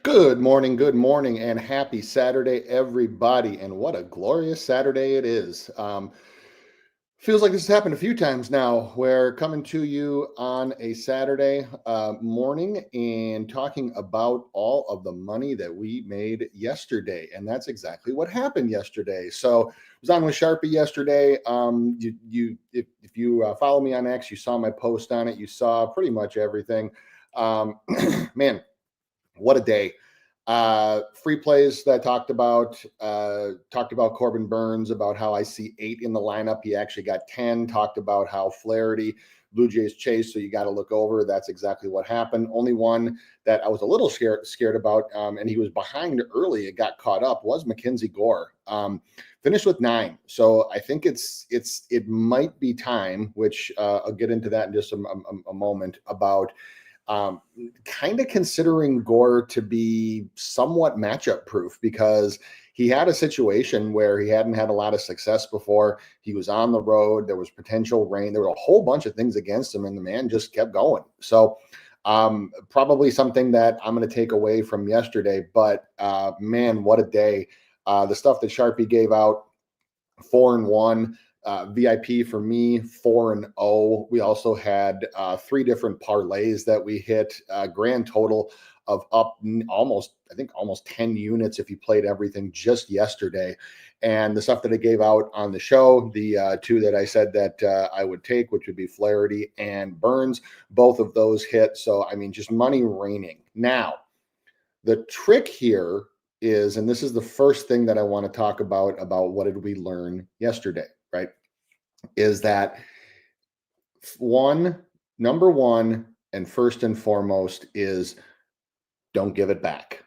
Good morning, and happy Saturday, everybody. And what a glorious Saturday it is. Feels like this has happened a few times now. We're coming to you on a Saturday morning and talking about all of the money that we made yesterday. And that's exactly what happened yesterday. So I was on with Sharpie yesterday. If you follow me on X, you saw my post on it. You saw pretty much everything. Um, man, what a day. Free plays that I talked about Corbin Burns, about how I see 8 in the lineup. He actually got 10. Talked about how Flaherty, Blue Jays chase, so you got to look over. That's exactly what happened. Only one that I was a little scared about, and he was behind early. It got caught up, was Mackenzie Gore. Finished with 9, so I think it might be time, which I'll get into that in just a moment, about kind of considering Gore to be somewhat matchup proof, because he had a situation where he hadn't had a lot of success before. He was on the road. There was potential rain. There were a whole bunch of things against him, and the man just kept going. So probably something that I'm going to take away from yesterday. But man, what a day. The stuff that Sharpie gave out, 4-1. VIP for me, 4-0. We also had 3 different parlays that we hit. Grand total of up almost 10 units if you played everything just yesterday. And the stuff that I gave out on the show, the 2 that I said that I would take, which would be Flaherty and Burns, both of those hit. So, I mean, just money raining. Now, the trick here is, and this is the first thing that I want to talk about what did we learn yesterday, right? Is that number one, and first and foremost, is don't give it back,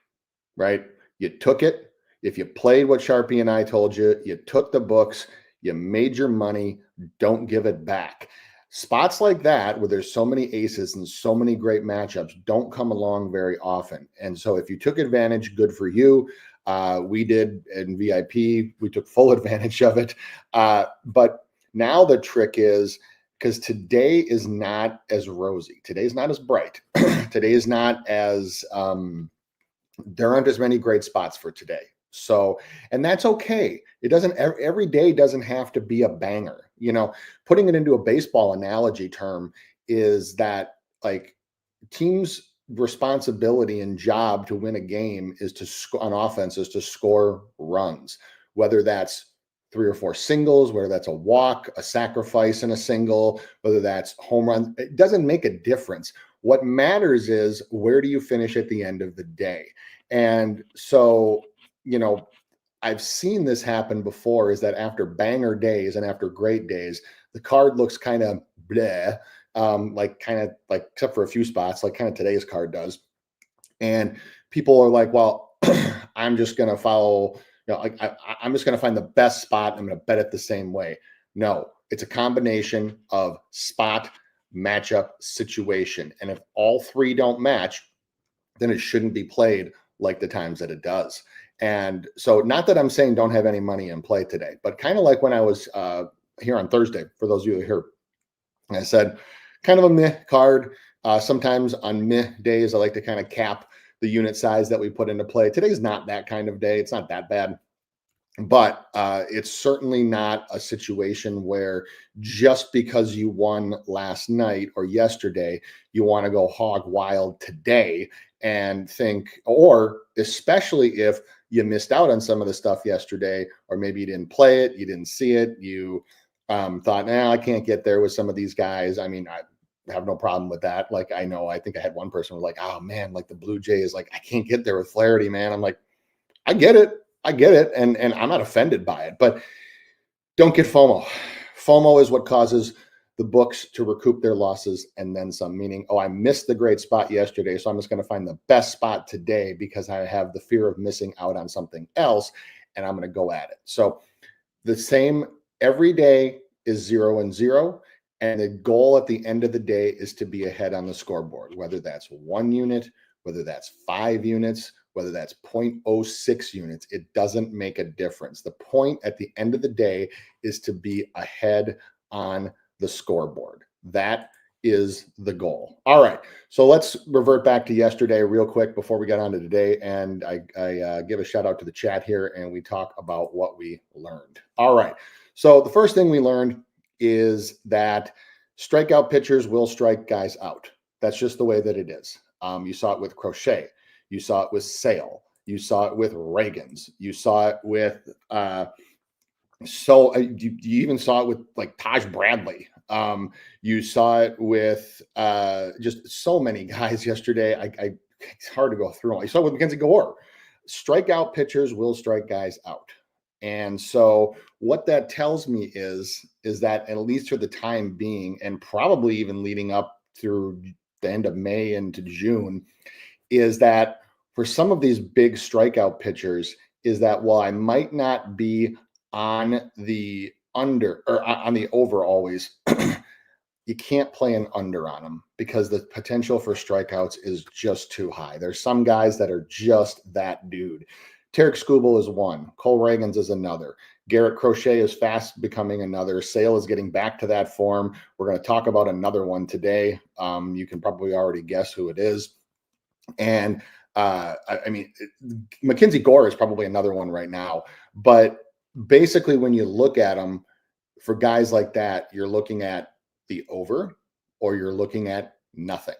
right? You took it. If you played what Sharpie and I told you, you took the books, you made your money, don't give it back. Spots like that, where there's so many aces and so many great matchups, don't come along very often. And so if you took advantage, good for you. We did in VIP, we took full advantage of it. But now the trick is, because today is not as rosy, today's not as bright, today is not as, there aren't as many great spots for today. So, and that's okay. It doesn't, every day doesn't have to be a banger. Putting it into a baseball analogy term is that, like, teams' responsibility and job to win a game is to score on offense, is to score runs, whether that's 3 or 4 singles, whether that's a walk, a sacrifice in a single, whether that's home run. It doesn't make a difference. What matters is, where do you finish at the end of the day? And so, I've seen this happen before, is that after banger days and after great days, the card looks kind of bleh, except for a few spots, like kind of today's card does. And people are like, well, I'm just going to follow, I'm just going to find the best spot. I'm going to bet it the same way. No, it's a combination of spot, matchup, situation. And if all 3 don't match, then it shouldn't be played like the times that it does. And so, not that I'm saying don't have any money in play today, but kind of like when I was here on Thursday, for those of you who are here, I said, kind of a meh card. Sometimes on meh days, I like to kind of cap the unit size that we put into play. Today's not that kind of day. It's not that bad. But it's certainly not a situation where, just because you won last night or yesterday, you want to go hog wild today and think, or especially if you missed out on some of the stuff yesterday, or maybe you didn't play it, you didn't see it, you thought, nah, I can't get there with some of these guys. I mean, I have no problem with that. Like, I think I had one person who was like, oh man, like the Blue Jays, like, I can't get there with Flaherty, man. I'm like, I get it. And I'm not offended by it, but don't get FOMO. FOMO is what causes the books to recoup their losses and then some, meaning, oh, I missed the great spot yesterday, so I'm just going to find the best spot today because I have the fear of missing out on something else, and I'm going to go at it. So the same every day is 0-0. And the goal at the end of the day is to be ahead on the scoreboard, whether that's 1 unit, whether that's 5 units, whether that's 0.06 units. It doesn't make a difference. The point at the end of the day is to be ahead on the scoreboard. That is the goal. All right. So let's revert back to yesterday real quick before we get on to today. And I give a shout out to the chat here and we talk about what we learned. All right. So the first thing we learned is that strikeout pitchers will strike guys out. That's just the way that it is. You saw it with Crochet. You saw it with Sale. You saw it with Reagans. You saw it with you even saw it with like Taj Bradley. You saw it with just so many guys yesterday. It's hard to go through them. You saw it with Mackenzie Gore. Strikeout pitchers will strike guys out. And so what that tells me is that at least for the time being, and probably even leading up through the end of May into June, is that for some of these big strikeout pitchers, is that while I might not be on the under or on the over always, you can't play an under on them because the potential for strikeouts is just too high. There's some guys that are just that dude. Tarek Skubal is one. Cole Reagans is another. Garrett Crochet is fast becoming another. Sale is getting back to that form. We're going to talk about another one today. You can probably already guess who it is. And I mean, Mackenzie Gore is probably another one right now. But basically, when you look at them, for guys like that, you're looking at the over or you're looking at nothing.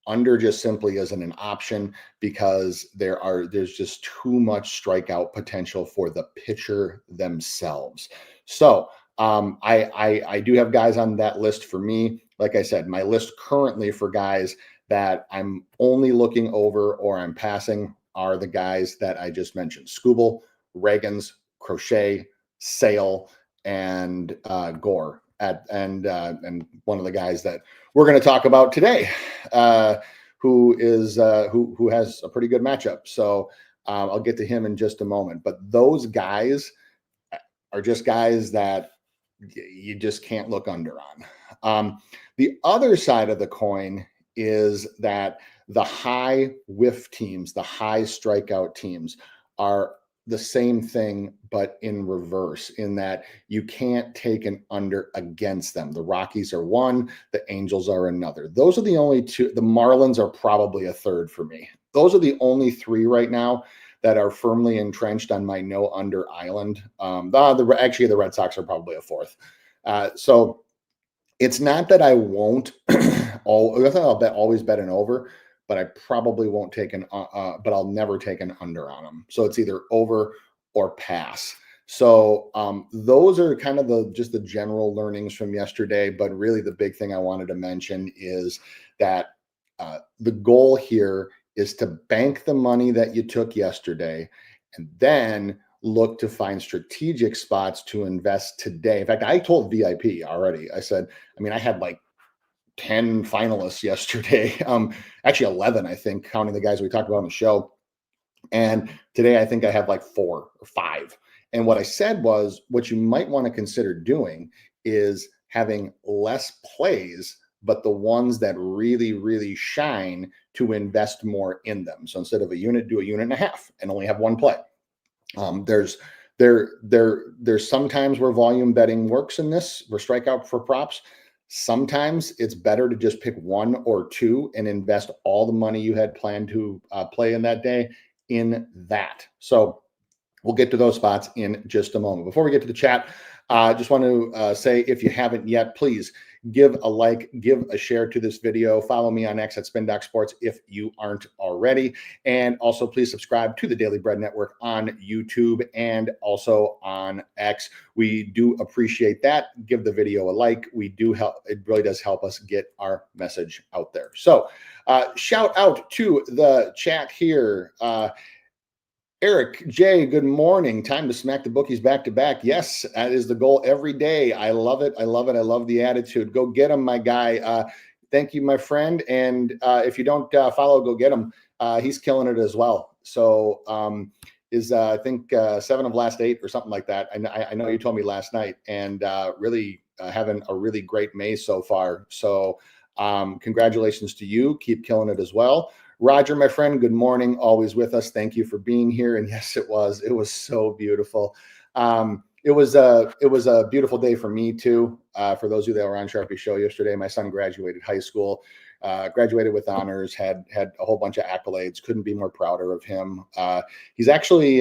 Under just simply isn't an option because there's just too much strikeout potential for the pitcher themselves. So I do have guys on that list for me. Like I said, my list currently for guys that I'm only looking over or I'm passing are the guys that I just mentioned: Skubal, Reagans, Crochet, Sale, and Gore. And one of the guys that we're going to talk about today, who has a pretty good matchup. So I'll get to him in just a moment. But those guys are just guys that you just can't look under on. The other side of the coin is that the high whiff teams, the high strikeout teams are the same thing, but in reverse, in that you can't take an under against them. The Rockies are one, the Angels are another. Those are the only two. The Marlins are probably a third for me. Those are the only three right now that are firmly entrenched on my no under island. Actually, the Red Sox are probably a fourth. So it's not that I won't. I'll always bet an over, but I probably won't take but I'll never take an under on them. So it's either over or pass. So those are kind of just the general learnings from yesterday. But really, the big thing I wanted to mention is that the goal here is to bank the money that you took yesterday, and then look to find strategic spots to invest today. In fact, I told VIP already. I said, I had like 10 finalists yesterday. Actually 11, I think, counting the guys we talked about on the show. And today I think I have like 4 or 5. And what I said was, what you might want to consider doing is having less plays, but the ones that really, really shine, to invest more in them. So instead of a unit, do a unit and a half and only have one play. There's some times where volume betting works in this, where strikeout for props. Sometimes it's better to just pick 1 or 2 and invest all the money you had planned to play in that day in that. So we'll get to those spots in just a moment. Before we get to the chat, I just want to say, if you haven't yet, please give a like, give a share to this video. Follow me on X at SpinDocSports if you aren't already. And also please subscribe to the Daily Bread Network on YouTube and also on X. We do appreciate that. Give the video a like. We do help. It really does help us get our message out there. So shout out to the chat here. Eric J, good morning. Time to smack the bookies back to back. Yes, that is the goal every day. I love it. I love it. I love the attitude. Go get him, my guy. Thank you, my friend. And if you don't follow, go get him. He's killing it as well. So I think 7 of last 8 or something like that. I know you told me last night, and really having a really great May so far. So congratulations to you. Keep killing it as well. Roger, my friend, good morning. Always with us. Thank you for being here. And yes, it was so beautiful. it was a beautiful day for me too. For those of you that were on Sharpie's show yesterday, my son graduated high school, graduated with honors, had a whole bunch of accolades. Couldn't be more prouder of him. He's actually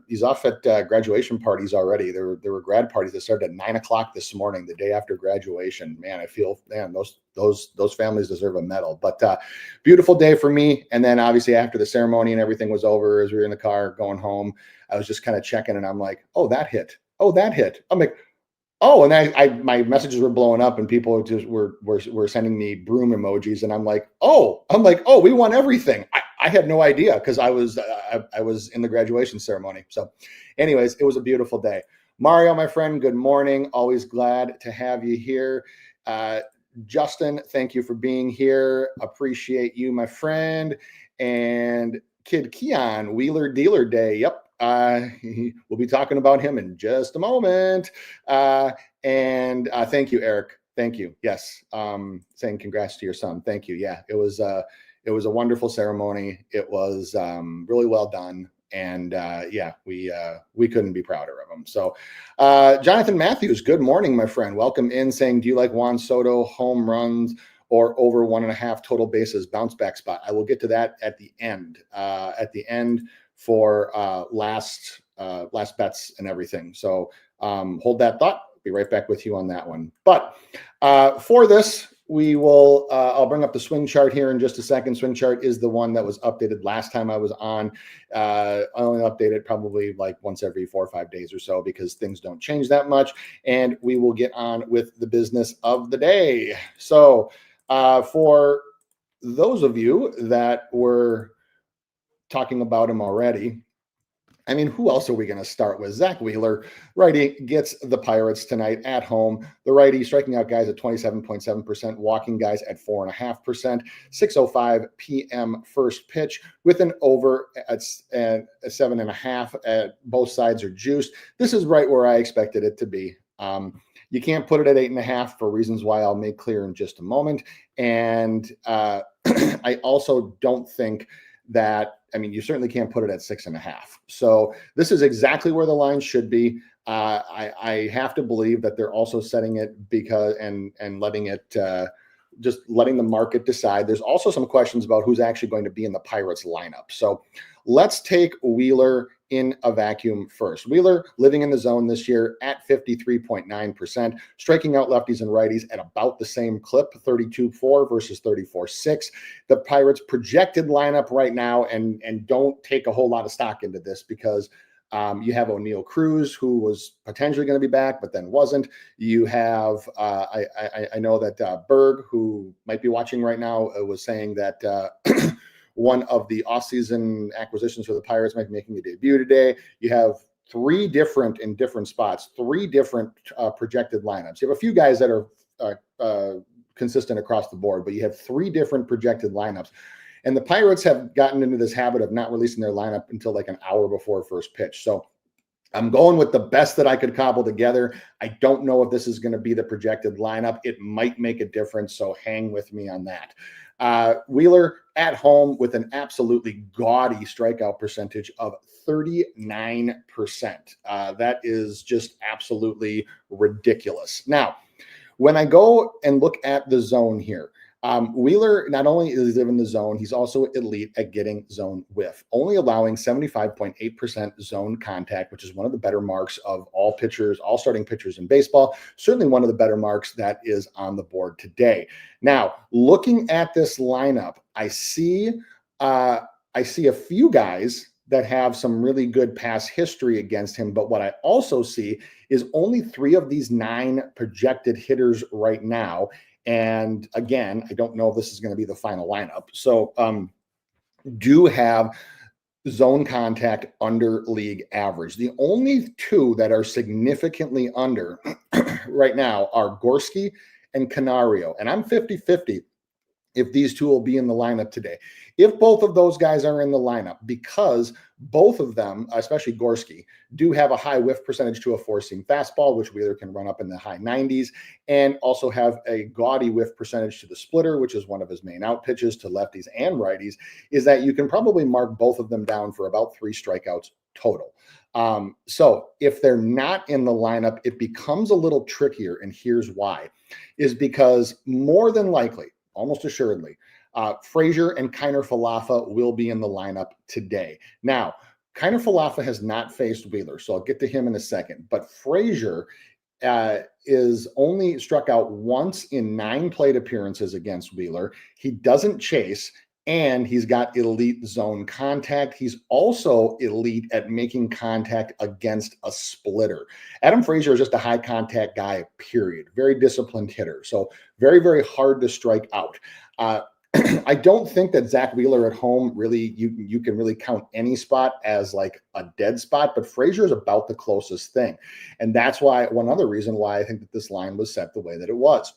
he's off at graduation parties already. There were grad parties that started at 9 o'clock this morning, the day after graduation. Man, I feel, man, those families deserve a medal. But beautiful day for me. And then obviously after the ceremony and everything was over, as we were in the car going home, I was just kind of checking, and I'm like, oh, that hit. Oh, that hit. I'm like, oh, and I my messages were blowing up, and people just were sending me broom emojis, and I'm like, oh, we won everything. I had no idea because I was in the graduation ceremony. So, anyways, it was a beautiful day. Mario, my friend, good morning. Always glad to have you here. Justin, thank you for being here. Appreciate you, my friend. And Kid Keon, Wheeler Dealer Day. Yep. We'll be talking about him in just a moment. And thank you, Eric. Thank you. Yes. Saying congrats to your son. Thank you. Yeah, it was a wonderful ceremony. It was really well done. And yeah, we couldn't be prouder of him. So Jonathan Matthews, good morning, my friend. Welcome in, saying, do you like Juan Soto home runs or over 1.5 total bases bounce back spot? I will get to that at the end. For last bets and everything. So hold that thought. Be right back with you on that one. But for this, we will, I'll bring up the swing chart here in just a second. Swing chart is the one that was updated last time I was on. I only update it probably like once every 4 or 5 days or so because things don't change that much. And we will get on with the business of the day. So for those of you that were talking about him already, I mean, who else are we going to start with? Zach Wheeler, righty, gets the Pirates tonight at home. The righty striking out guys at 27.7%, walking guys at 4.5%. 6:05 p.m. first pitch with an over at 7.5. Both sides are juiced. This is right where I expected it to be. You can't put it at 8.5 for reasons why I'll make clear in just a moment. And I also don't think that, I mean, you certainly can't put it at 6.5. So this is exactly where the line should be. I have to believe that they're also setting it because and letting it just letting the market decide. There's also some questions about who's actually going to be in the Pirates lineup. So let's take Wheeler in a vacuum first. Wheeler living in the zone this year at 53.9%, striking out lefties and righties at about the same clip, 32.4 versus 34.6. The Pirates projected lineup right now, and don't take a whole lot of stock into this because you have O'Neal Cruz, who was potentially going to be back, but then wasn't. You have, I know that Berg, who might be watching right now, was saying that one of the offseason acquisitions for the Pirates might be making a debut today. You have three different spots, three different projected lineups. You have a few guys that are consistent across the board, but you have three different projected lineups. And the Pirates have gotten into this habit of not releasing their lineup until like an hour before first pitch. So I'm going with the best that I could cobble together. I don't know if this is going to be the projected lineup. It might make a difference, so hang with me on that. Wheeler at home with an absolutely gaudy strikeout percentage of 39%. That is just absolutely ridiculous. Now, when I go and look at the zone here, Wheeler not only is in the zone, he's also elite at getting zone whiff, only allowing 75.8% zone contact, which is one of the better marks of all pitchers, all starting pitchers in baseball. Certainly one of the better marks that is on the board today. Now, looking at this lineup, I see a few guys that have some really good past history against him. But what I also see is only 3 of these 9 projected hitters right now. And again, I don't know if this is going to be the final lineup. So do have zone contact under league average. The only 2 that are significantly under right now are Gorski and Canario. And I'm 50-50 if these two will be in the lineup today. If both of those guys are in the lineup, because both of them, especially Gorski, do have a high whiff percentage to a four-seam fastball, which Wheeler can run up in the high 90s, and also have a gaudy whiff percentage to the splitter, which is one of his main out pitches to lefties and righties, is that you can probably mark both of them down for about 3 strikeouts total. So if they're not in the lineup, it becomes a little trickier, and here's why, is because more than likely, almost assuredly, Frazier and Kiner Falefa will be in the lineup today. Now, Kiner Falefa has not faced Wheeler, so I'll get to him in a second. But Frazier is only struck out once in 9 plate appearances against Wheeler. He doesn't chase, and he's got elite zone contact. He's also elite at making contact against a splitter. Adam Frazier is just a high contact guy, period. Very disciplined hitter. So very, very hard to strike out. I don't think that Zach Wheeler at home really, you can really count any spot as like a dead spot, but Frazier is about the closest thing. And that's why, one other reason why I think that this line was set the way that it was.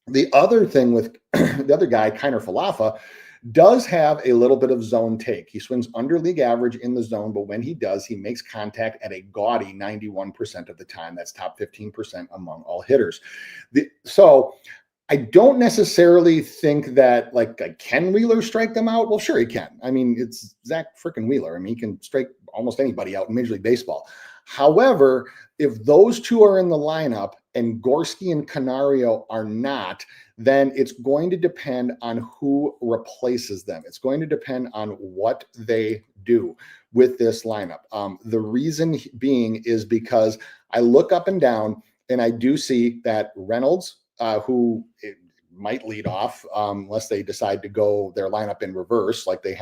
The other thing with the other guy, Kiner Falefa, does have a little bit of zone take. He swings under league average in the zone, but when he does, he makes contact at a gaudy 91% of the time. That's top 15% among all hitters. So I don't necessarily think that, like, can Wheeler strike them out? Well, sure he can. I mean, it's Zach freaking Wheeler. I mean, he can strike almost anybody out in Major League Baseball. However, if those two are in the lineup and Gorski and Canario are not, then it's going to depend on who replaces them. It's going to depend on what they do with this lineup. The reason being is because I look up and down and I do see that Reynolds, who might lead off unless they decide to go their lineup in reverse, like they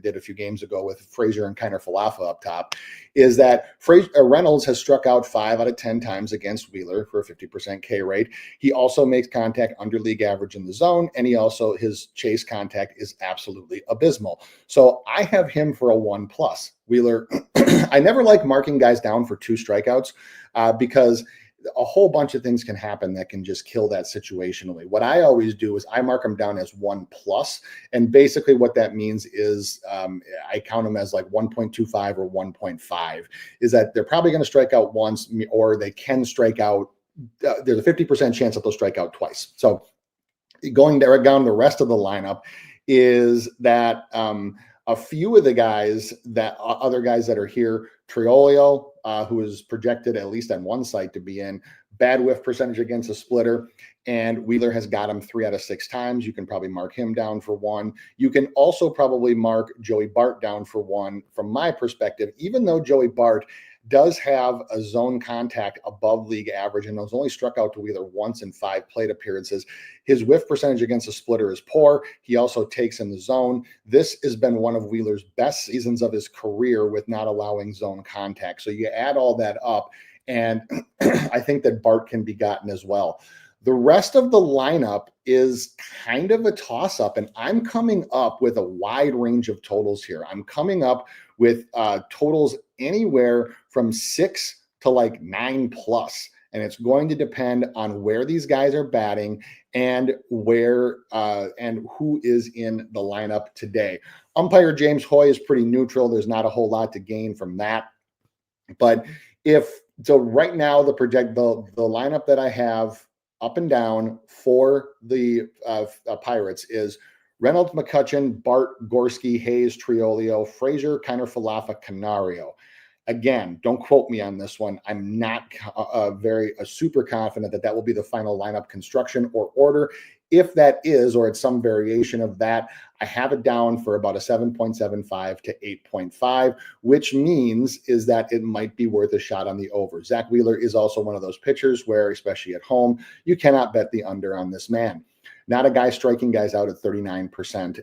did a few games ago with Frazier and Kiner Falefa up top, is that Reynolds has struck out 5 out of 10 times against Wheeler for a 50% K rate. He also makes contact under league average in the zone, and his chase contact is absolutely abysmal. So I have him for a 1+. Wheeler, I never like marking guys down for 2 strikeouts because a whole bunch of things can happen that can just kill that situationally. What I always do is I mark them down as 1+. And basically what that means is I count them as like 1.25 or 1.5, is that they're probably going to strike out once, or they can strike out. There's a 50% chance that they'll strike out twice. So going down the rest of the lineup is that a few of the guys other guys that are here, Triolio, who is projected at least on one site to be in, bad whiff percentage against a splitter, and Wheeler has got him 3 out of 6 times. You can probably mark him down for 1. You can also probably mark Joey Bart down for 1 from my perspective, even though Joey Bart does have a zone contact above league average and has only struck out to Wheeler once in 5 plate appearances. His whiff percentage against a splitter is poor. He also takes in the zone. This has been one of Wheeler's best seasons of his career with not allowing zone contact. So you add all that up, and I think that Bart can be gotten as well. The rest of the lineup is kind of a toss-up, and I'm coming up with a wide range of totals here. I'm coming up with totals anywhere from 6 to like 9+, and it's going to depend on where these guys are batting and where and who is in the lineup today. Umpire James Hoy is pretty neutral. There's not a whole lot to gain from that, but right now the lineup that I have up and down for the Pirates is Reynolds, McCutchen, Bart, Gorski, Hayes, Triolio, Frazier, Kiner Falefa, Canario. Again, don't quote me on this one. I'm not super confident that will be the final lineup construction or order. If that is, or it's some variation of that, I have it down for about a 7.75 to 8.5, which means is that it might be worth a shot on the over. Zach Wheeler is also one of those pitchers where, especially at home, you cannot bet the under on this man. Not a guy striking guys out at 39%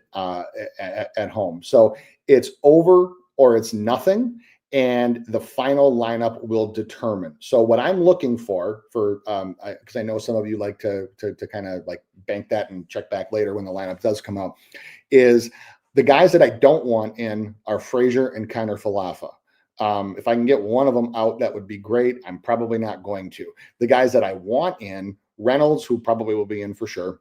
at home. So it's over or it's nothing, and the final lineup will determine. So what I'm looking for because I know some of you like to kind of like bank that and check back later when the lineup does come out, is the guys that I don't want in are Frazier and Kiner Falefa. If I can get one of them out, that would be great. I'm probably not going to. The guys that I want in, Reynolds, who probably will be in for sure,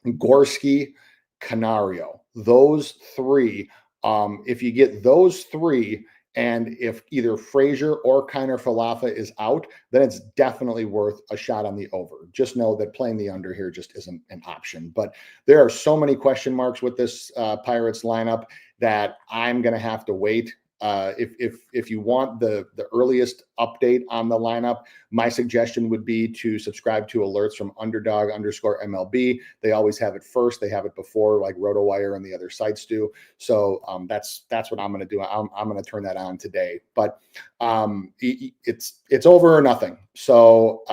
Gorski, Canario. Those three, if you get those three, and if either Frazier or Kiner Falefa is out, then it's definitely worth a shot on the over. Just know that playing the under here just isn't an option. But there are so many question marks with this Pirates lineup that I'm going to have to wait. If you want the earliest update on the lineup, my suggestion would be to subscribe to alerts from underdog_MLB. They always have it first. They have it before, like RotoWire and the other sites do. So that's what I'm going to do. I'm going to turn that on today. But it's over or nothing. So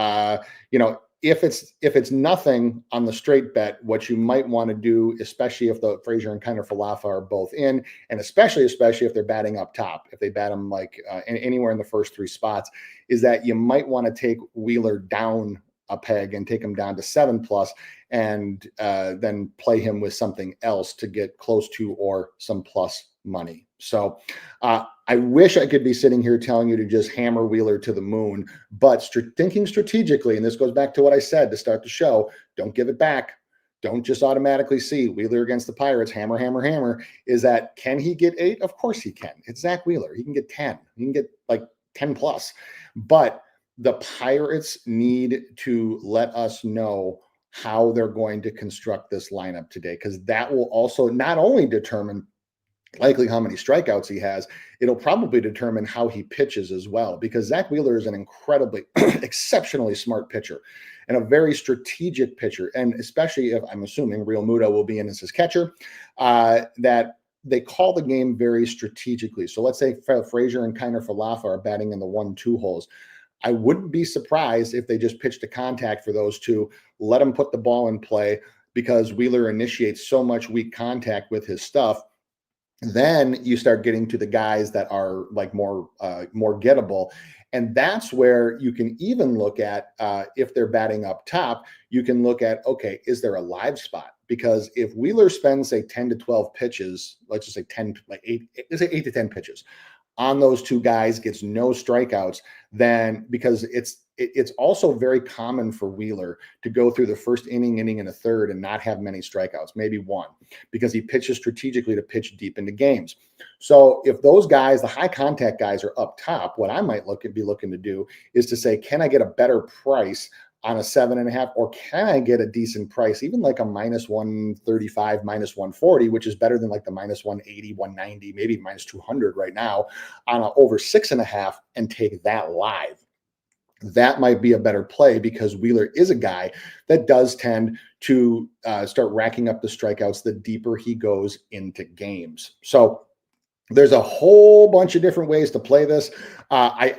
if it's nothing on the straight bet, what you might want to do, especially if the Frazier and Kiner Falefa are both in, and especially if they're batting up top, if they bat them like anywhere in the first three spots, is that you might want to take Wheeler down a peg and take him down to 7+, and then play him with something else to get close to or some plus money. So I wish I could be sitting here telling you to just hammer Wheeler to the moon, but thinking strategically, and this goes back to what I said to start the show, don't give it back. Don't just automatically see Wheeler against the Pirates, hammer, hammer, hammer. Is that, can he get 8? Of course he can. It's Zach Wheeler. He can get 10. He can get like 10+. But the Pirates need to let us know how they're going to construct this lineup today, because that will also not only determine likely how many strikeouts he has, it'll probably determine how he pitches as well, because Zach Wheeler is an incredibly, exceptionally smart pitcher and a very strategic pitcher. And especially if I'm assuming Real Muto will be in as his catcher, that they call the game very strategically. So let's say Frazier and Kiner Falefa are batting in the 1-2 holes. I wouldn't be surprised if they just pitched a contact for those two, let them put the ball in play, because Wheeler initiates so much weak contact with his stuff. Then you start getting to the guys that are like more gettable. And that's where you can even look at, if they're batting up top, you can look at, okay, is there a live spot? Because if Wheeler spends, say, 10 to 12 pitches, let's just say 10, like 8, let's say 8 to 10 pitches on those two guys, gets no strikeouts, then, because it's also very common for Wheeler to go through the first inning and a third and not have many strikeouts, maybe one, because he pitches strategically to pitch deep into games. So if those guys, the high contact guys, are up top, what I might be looking to do is to say, can I get a better price on a 7.5, or can I get a decent price, even like a -135, -140, which is better than like the -180, 190, maybe -200 right now, on a over 6.5, and take that live. That might be a better play, because Wheeler is a guy that does tend to start racking up the strikeouts the deeper he goes into games. So there's a whole bunch of different ways to play this. I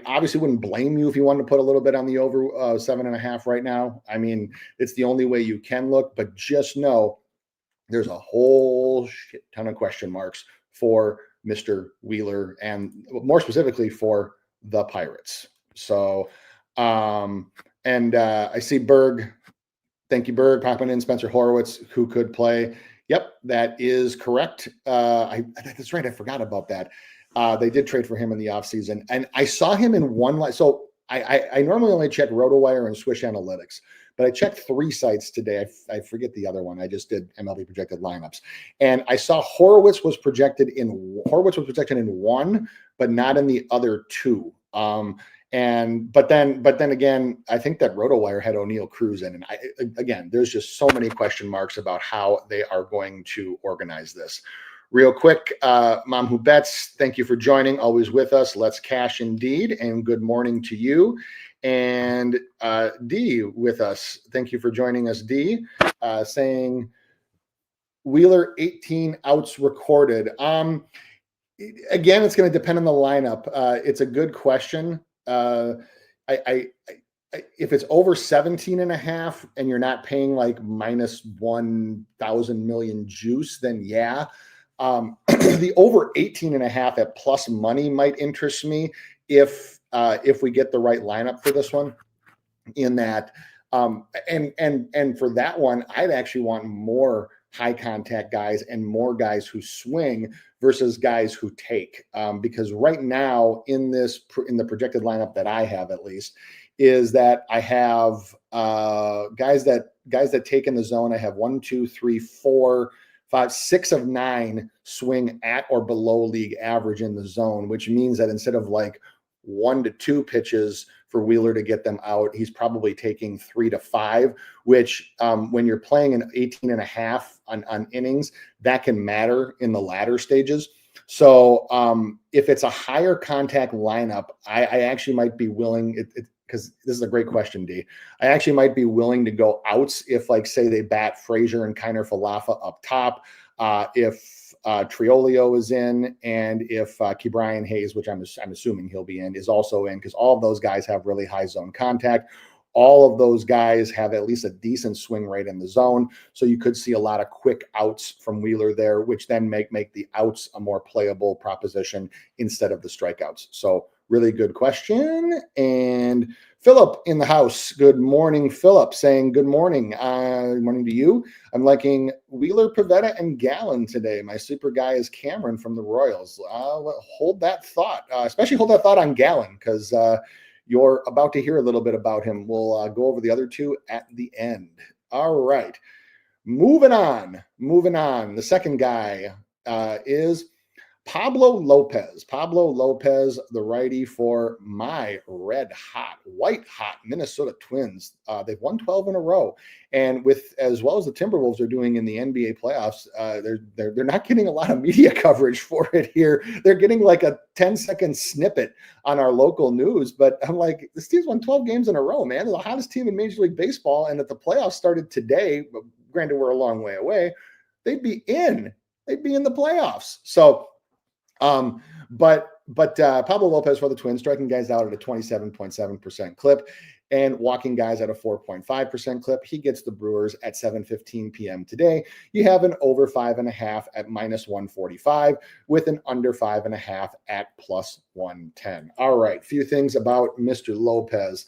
obviously wouldn't blame you if you wanted to put a little bit on the over 7.5 right now. I mean, it's the only way you can look, but just know there's a whole shit ton of question marks for Mr. Wheeler, and more specifically for the Pirates. So, I see Berg. Thank you, Berg, popping in. Spencer Horwitz, who could play. Yep, that is correct. That's right. I forgot about that. They did trade for him in the offseason, and I saw him in one. So I normally only check RotoWire and Swish Analytics, but I checked 3 sites today. I forget the other one. I just did MLB projected lineups, and I saw Horwitz was projected in 1, but not in the other 2. But then again, I think that RotoWire had O'Neal Cruz in, and again, there's just so many question marks about how they are going to organize this. Real quick, Mom Who Bets, thank you for joining, always with us. Let's cash indeed, and good morning to you. And D with us, thank you for joining us, D, saying Wheeler 18 outs recorded. Again, it's going to depend on the lineup. It's a good question. If it's over 17.5 and you're not paying like -1,000 million juice, then yeah. The over 18.5 at plus money might interest me if we get the right lineup for this one. In that, and for that one, I'd actually want more high contact guys and more guys who swing versus guys who take, because right now in the projected lineup that I have, at least, is that I have guys that take in the zone. I have 1, 2, 3, 4, 5, 6 of 9 swing at or below league average in the zone, which means that instead of like 1 to 2 pitches for Wheeler to get them out, he's probably taking 3 to 5, which when you're playing an 18 and a half on innings, that can matter in the latter stages. So if it's a higher contact lineup, I actually might be willing, because this is a great question, D. I actually might be willing to go outs if, like, say they bat Frazier and Kiner Falefa up top. If Triolio is in, and if Ke'Bryan Hayes, which I'm assuming he'll be in, is also in, because all of those guys have really high zone contact. All of those guys have at least a decent swing rate in the zone. So you could see a lot of quick outs from Wheeler there, which then make the outs a more playable proposition instead of the strikeouts. So really good question. And Philip in the house. Good morning, Philip, saying good morning. Good morning to you. I'm liking Wheeler, Pivetta, and Gallen today. My super guy is Cameron from the Royals. Well, hold that thought, especially hold that thought on Gallen, because you're about to hear a little bit about him. We'll go over the other two at the end. All right. Moving on. The second guy is Pablo Lopez. Pablo Lopez, the righty for my white hot Minnesota Twins. They've won 12 in a row, and with as well as the Timberwolves are doing in the NBA playoffs, they're not getting a lot of media coverage for it here. They're getting like a 10-second snippet on our local news, but I'm like, this team's won 12 games in a row, man. They're the hottest team in Major League Baseball, and if the playoffs started today, granted we're a long way away, they'd be in the playoffs. So. But Pablo Lopez for the Twins, striking guys out at a 27.7% clip and walking guys at a 4.5% clip. He gets the Brewers at 7:15 p.m. today. You have an over 5.5 at -145 with an under 5.5 at +110. All right. Few things about Mr. Lopez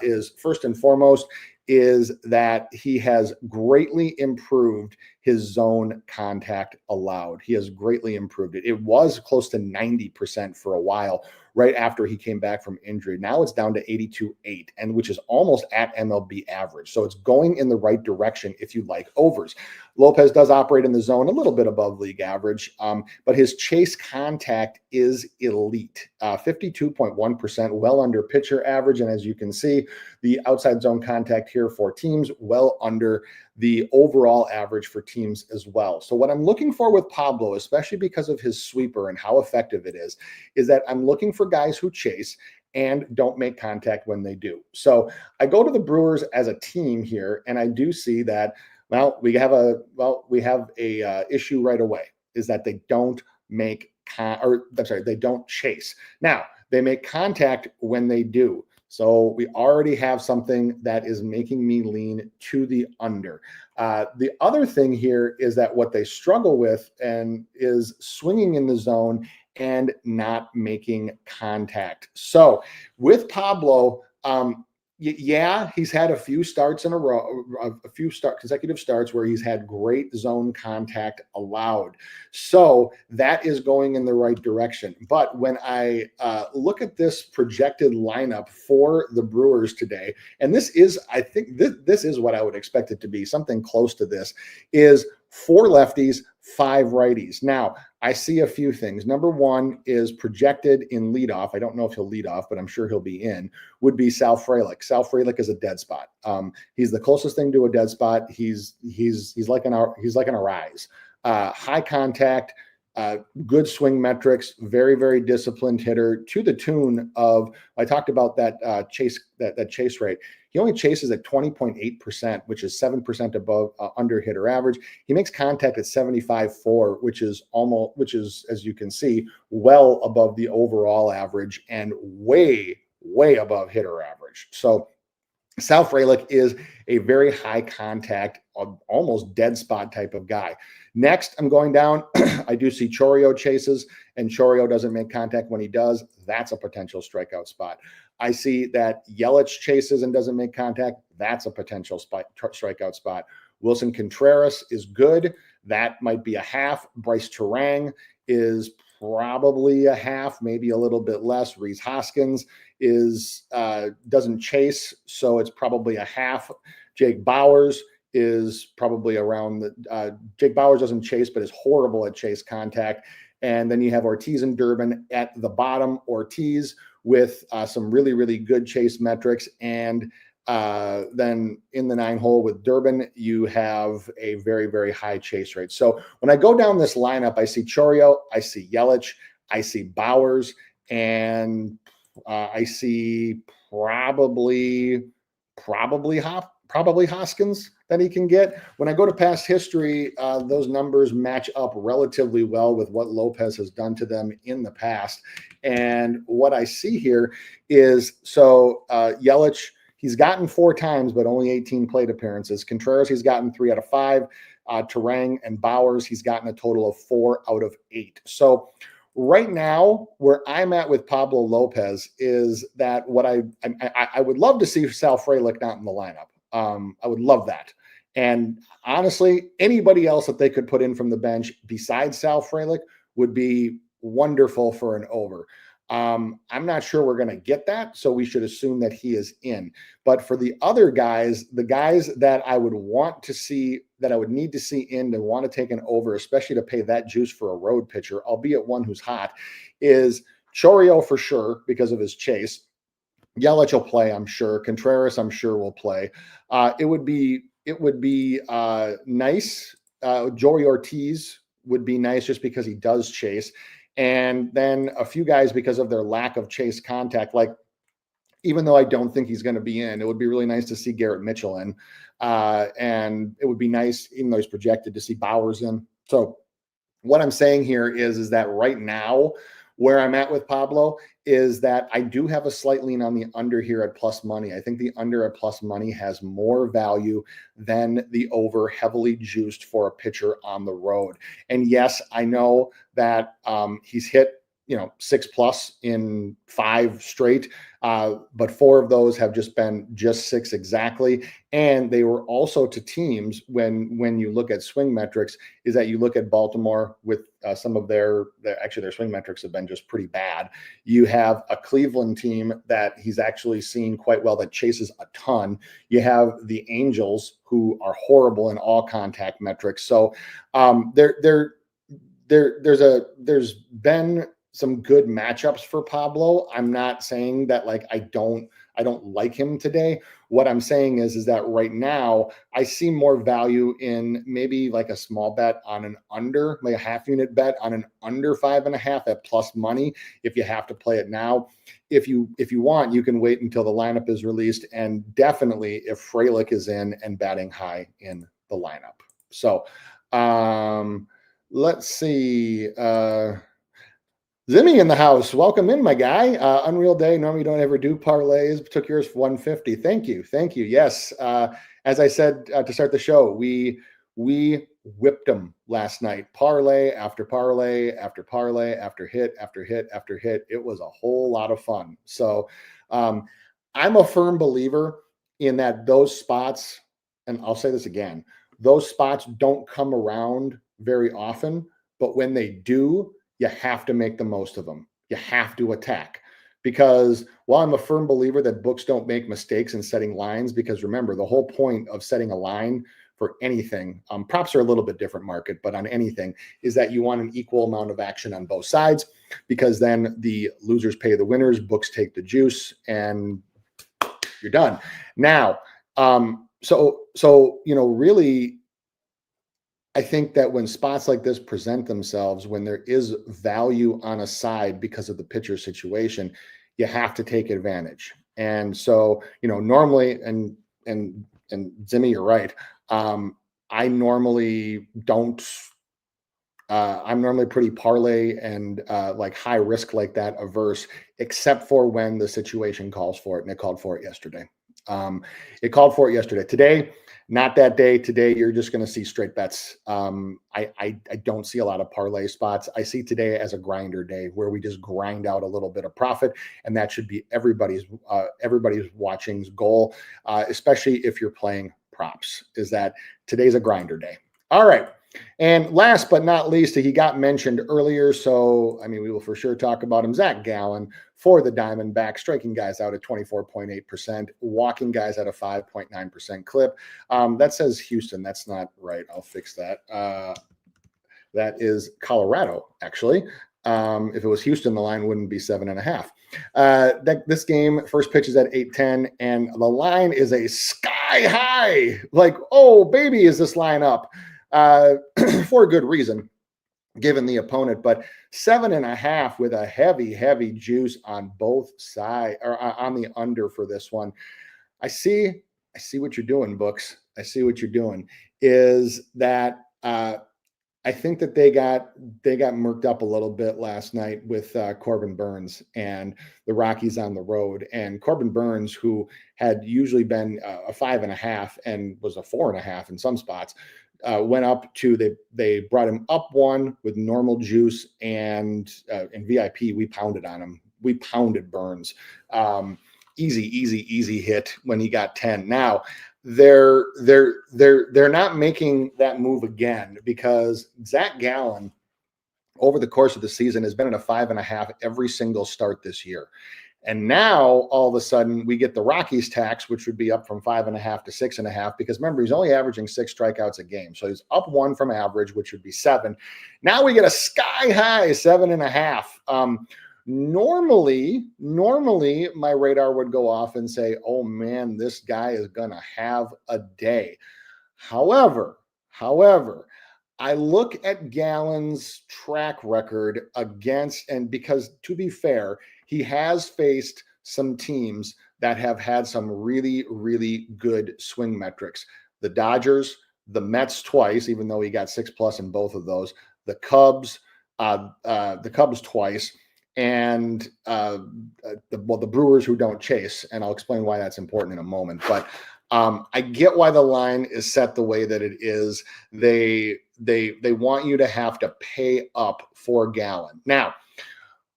is first and foremost is that he has greatly improved his zone contact allowed. He has greatly improved it. It was close to 90% for a while right after he came back from injury. Now it's down to 82.8, and which is almost at MLB average. So it's going in the right direction if you like overs. Lopez does operate in the zone a little bit above league average, but his chase contact is elite, 52.1%, well under pitcher average. And as you can see, the outside zone contact here for teams well under the overall average for teams as well. So what I'm looking for with Pablo, especially because of his sweeper and how effective it is that I'm looking for guys who chase and don't make contact when they do. So I go to the Brewers as a team here, and I do see that, well, we have a issue right away, is that they don't make they don't chase. Now, they make contact when they do. So we already have something that is making me lean to the under. The other thing here is that what they struggle with and is swinging in the zone and not making contact. So with Pablo, he's had a few starts in a row, consecutive starts where he's had great zone contact allowed. So that is going in the right direction. But when I look at this projected lineup for the Brewers today, and I think this is what I would expect it to be, something close to this, is 4 lefties, 5 righties. Now, I see a few things. Number one is projected in leadoff. I don't know if he'll lead off, but I'm sure he'll be in, would be Sal Frelick. Sal Frelick is a dead spot. He's the closest thing to a dead spot. He's like an Arise. High contact, good swing metrics, very, very disciplined hitter to the tune of, I talked about that chase rate. He only chases at 20.8%, which is 7% above under hitter average. He makes contact at 75.4, which is, as you can see, well above the overall average and way, way above hitter average. So Sal Frelick is a very high contact, almost dead spot type of guy. Next, I'm going down. I do see Chourio chases, and Chourio doesn't make contact when he does. That's a potential strikeout spot. I see that Yelich chases and doesn't make contact. That's a potential strikeout spot. Wilson Contreras is good. That might be a half. Bryce Terang is probably a half, maybe a little bit less. Rhys Hoskins is doesn't chase, so it's probably a half. Jake Bauers is probably around the Jake Bauers doesn't chase, but is horrible at chase contact. And then you have Ortiz and Durbin at the bottom. Ortiz with some really, really good chase metrics. And then in the 9-hole with Durbin, you have a very, very high chase rate. So when I go down this lineup, I see Chourio, I see Yelich, I see Bauers, and I see probably Hoskins that he can get. When I go to past history, those numbers match up relatively well with what Lopez has done to them in the past. And what I see here is, so Yelich, he's gotten 4 times, but only 18 plate appearances. Contreras, he's gotten 3 out of 5. Terang and Bauers, he's gotten a total of 4 out of 8. So right now, where I'm at with Pablo Lopez is that what I would love to see Sal Frelick not in the lineup. I would love that. And honestly, anybody else that they could put in from the bench besides Sal Frelick would be wonderful for an over. I'm not sure we're going to get that, so we should assume that he is in. But for the other guys, the guys that I would want to see, that I would need to see in to want to take an over, especially to pay that juice for a road pitcher, albeit one who's hot, is Chourio for sure because of his chase. Yelich will play, I'm sure. Contreras, I'm sure, will play. It would be nice. Joey Ortiz would be nice just because he does chase. And then a few guys because of their lack of chase contact, like, even though I don't think he's going to be in, it would be really nice to see Garrett Mitchell in. And it would be nice, even though he's projected, to see Bauers in. So what I'm saying here is that right now, where I'm at with Pablo is that I do have a slight lean on the under here at plus money. I think the under at plus money has more value than the over, heavily juiced for a pitcher on the road. And yes, I know that he's hit 6+ in 5 straight, but 4 of those have just been just 6 exactly. And they were also to teams, when you look at swing metrics, is that you look at Baltimore with some of their swing metrics have been just pretty bad. You have a Cleveland team that he's actually seen quite well that chases a ton. You have the Angels, who are horrible in all contact metrics. So there's been some good matchups for Pablo. I'm not saying that I don't like him today. What I'm saying is that right now I see more value in maybe like a small bet on an under, like a half unit bet on an under 5.5 at plus money. If you have to play it now, if you want, you can wait until the lineup is released, and definitely if Frelick is in and batting high in the lineup. So let's see. Zimmy in the house. Welcome in, my guy. Unreal day. Normally you don't ever do parlays. Took yours for 150. Thank you. Yes. As I said to start the show, we whipped them last night. Parlay after parlay after parlay after hit after hit after hit. It was a whole lot of fun. So I'm a firm believer in that those spots, and I'll say this again, those spots don't come around very often, but when they do, you have to make the most of them. You have to attack, because while I'm a firm believer that books don't make mistakes in setting lines, because remember, the whole point of setting a line for anything, props are a little bit different market, but on anything, is that you want an equal amount of action on both sides, because then the losers pay the winners, books take the juice, and you're done. Now, really, I think that when spots like this present themselves, when there is value on a side because of the pitcher situation, you have to take advantage. And so, normally, and Zimmy, you're right. I normally don't. I'm normally pretty parlay and like high risk like that averse, except for when the situation calls for it, and it called for it yesterday. Today, not that day. Today, you're just going to see straight bets. I don't see a lot of parlay spots. I see today as a grinder day where we just grind out a little bit of profit, and that should be everybody's watching's goal, especially if you're playing props, is that today's a grinder day. All right. And last but not least, he got mentioned earlier, so I mean, we will for sure talk about him. Zach Gallen for the Diamondbacks, striking guys out at 24.8%, walking guys at a 5.9% clip. That says Houston. That's not right. I'll fix that. That is Colorado, actually. If it was Houston, the line wouldn't be 7.5. This game, first pitch is at 8:10, and the line is a sky high. Like, oh, baby, is this line up? For a good reason, given the opponent, but 7.5 with a heavy juice on both sides, or on the under for this one. I see what you're doing, Books. I see what you're doing. Is that I think that they got murked up a little bit last night with Corbin Burns and the Rockies on the road. And Corbin Burns, who had usually been a 5.5 and was a 4.5 in some spots, went up to they brought him up one with normal juice, and in VIP we pounded on him. We pounded Burns. Easy hit when he got 10. Now they're not making that move again, because Zach Gallen over the course of the season has been in a 5.5 every single start this year. And now all of a sudden we get the Rockies tax, which would be up from 5.5 to 6.5, because remember, he's only averaging 6 strikeouts a game. So he's up 1 from average, which would be 7. Now we get a sky high 7.5. Normally my radar would go off and say, oh man, this guy is going to have a day. However, I look at Gallen's track record against, and because to be fair, he has faced some teams that have had some really good swing metrics. The Dodgers, the Mets twice, even though he got 6+ in both of those, the Cubs twice, and the Brewers, who don't chase, and I'll explain why that's important in a moment. But I get why the line is set the way that it is. They want you to have to pay up for Gallen. Now,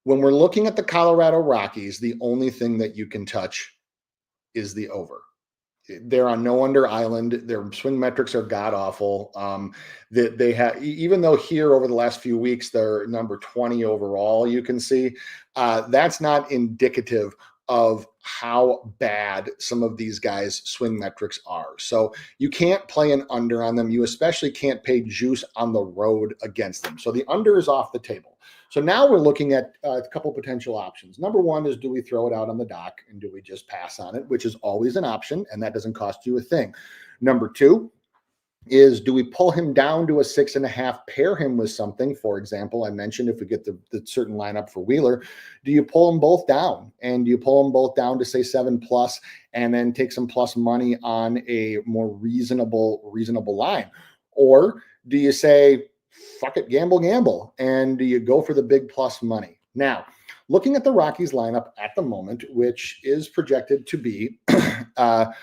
when we're looking at the Colorado Rockies, the only thing that you can touch is the over. They're on no under island. Their swing metrics are god awful. They have, even though here over the last few weeks they're number 20 overall, you can see that's not indicative of how bad some of these guys' swing metrics are. So you can't play an under on them. You especially can't pay juice on the road against them. So the under is off the table. So now we're looking at a couple potential options. Number one is, do we throw it out on the dock and do we just pass on it, which is always an option, and that doesn't cost you a thing. Number two is, do we pull him down to a 6.5, pair him with something? For example, I mentioned if we get the certain lineup for Wheeler, do you pull them both down? And do you pull them both down to say 7+, and then take some plus money on a more reasonable line? Or do you say, fuck it, gamble, and do you go for the big plus money? Now, looking at the Rockies lineup at the moment, which is projected to be 5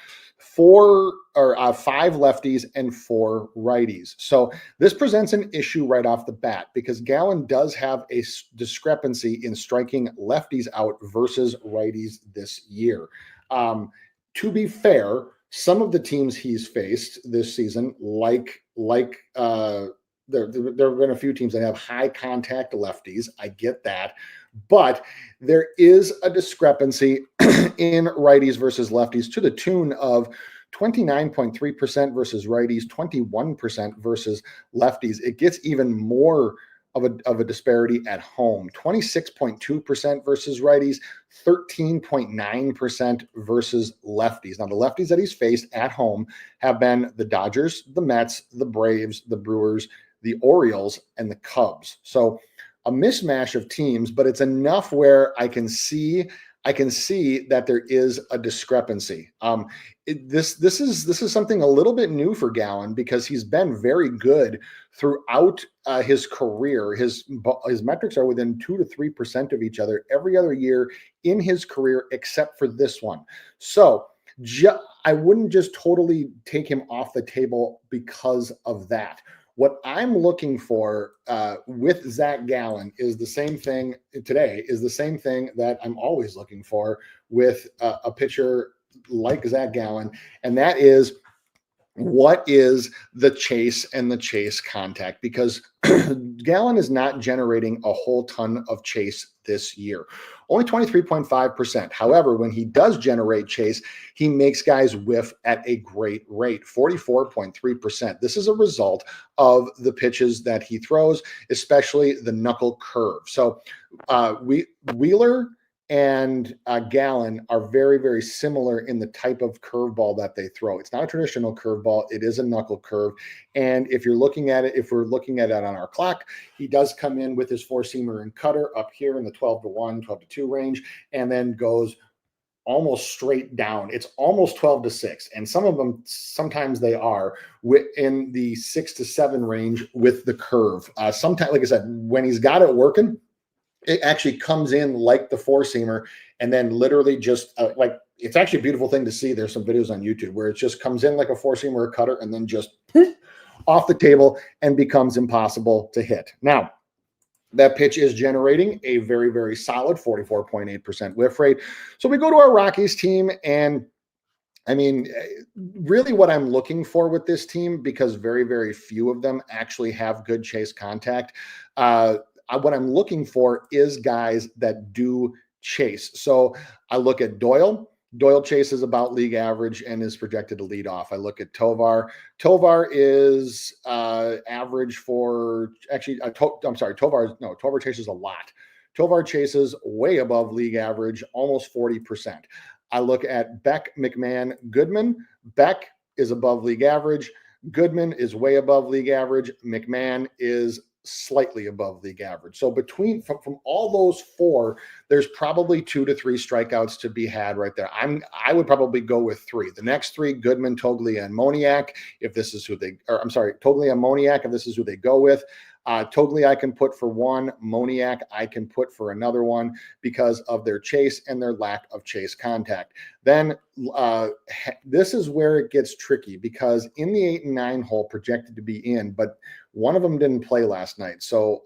lefties and 4 righties. So this presents an issue right off the bat, because Gallen does have a discrepancy in striking lefties out versus righties this year. To be fair, some of the teams he's faced this season, there have been a few teams that have high contact lefties. I get that. But there is a discrepancy in righties versus lefties to the tune of 29.3% versus righties, 21% versus lefties. It gets even more of a disparity at home. 26.2% versus righties, 13.9% versus lefties. Now, the lefties that he's faced at home have been the Dodgers, the Mets, the Braves, the Brewers, the Orioles, and the Cubs. So a mismatch of teams, but it's enough where I can see that there is a discrepancy. This is something a little bit new for Gallen, because he's been very good throughout his career. His metrics are within 2 to 3% of each other every other year in his career, except for this one. So I wouldn't just totally take him off the table because of that. What I'm looking for with Zach Gallen is the same thing today, is the same thing that I'm always looking for with a pitcher like Zach Gallen, and that is what is the chase and the chase contact? Because Gallen is not generating a whole ton of chase this year, only 23.5%. However, when he does generate chase, he makes guys whiff at a great rate, 44.3%. This is a result of the pitches that he throws, especially the knuckle curve. So Wheeler and Gallen are very, very similar in the type of curveball that they throw. It's not a traditional curveball. It is a knuckle curve. And if you're looking at it, if we're looking at it on our clock, he does come in with his four-seamer and cutter up here in the 12-1, 12-2 range, and then goes almost straight down. It's almost 12-6. And some of them, sometimes they are in the 6-7 range with the curve. Sometimes, like I said, when he's got it working, it actually comes in like the four-seamer and then literally just like, it's actually a beautiful thing to see. There's some videos on YouTube where it just comes in like a four-seamer or cutter and then just off the table and becomes impossible to hit. Now, that pitch is generating a very, very solid 44.8% whiff rate. So we go to our Rockies team, and I mean, really what I'm looking for with this team, because very, very few of them actually have good chase contact, what I'm looking for is guys that do chase. So I look at Doyle. Doyle chases about league average and is projected to lead off. I look at Tovar. Tovar is average for actually. Tovar chases a lot. Tovar chases way above league average, almost 40%. I look at Beck, McMahon, Goodman. Beck is above league average. Goodman is way above league average. McMahon is slightly above league average. So from all those four, there's probably 2 to 3 strikeouts to be had right there. I would probably go with 3. The next 3, Goodman, Toglia, and Moniak, if this is who they, or I'm sorry, Toglia and Moniak, if this is who they go with. Toglia I can put for 1, Moniak I can put for another one because of their chase and their lack of chase contact. Then this is where it gets tricky, because in the 8 and 9 hole projected to be in, but one of them didn't play last night. So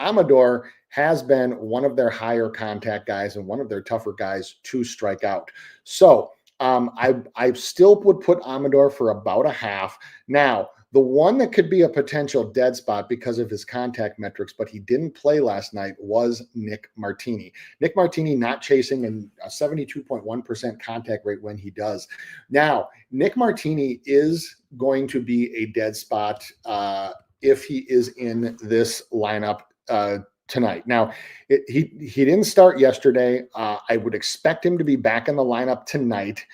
Amador has been one of their higher contact guys and one of their tougher guys to strike out. So I still would put Amador for about a half. Now, the one that could be a potential dead spot because of his contact metrics, but he didn't play last night, was Nick Martini. Nick Martini not chasing and a 72.1% contact rate when he does. Now, Nick Martini is going to be a dead spot if he is in this lineup tonight. Now, he didn't start yesterday. I would expect him to be back in the lineup tonight.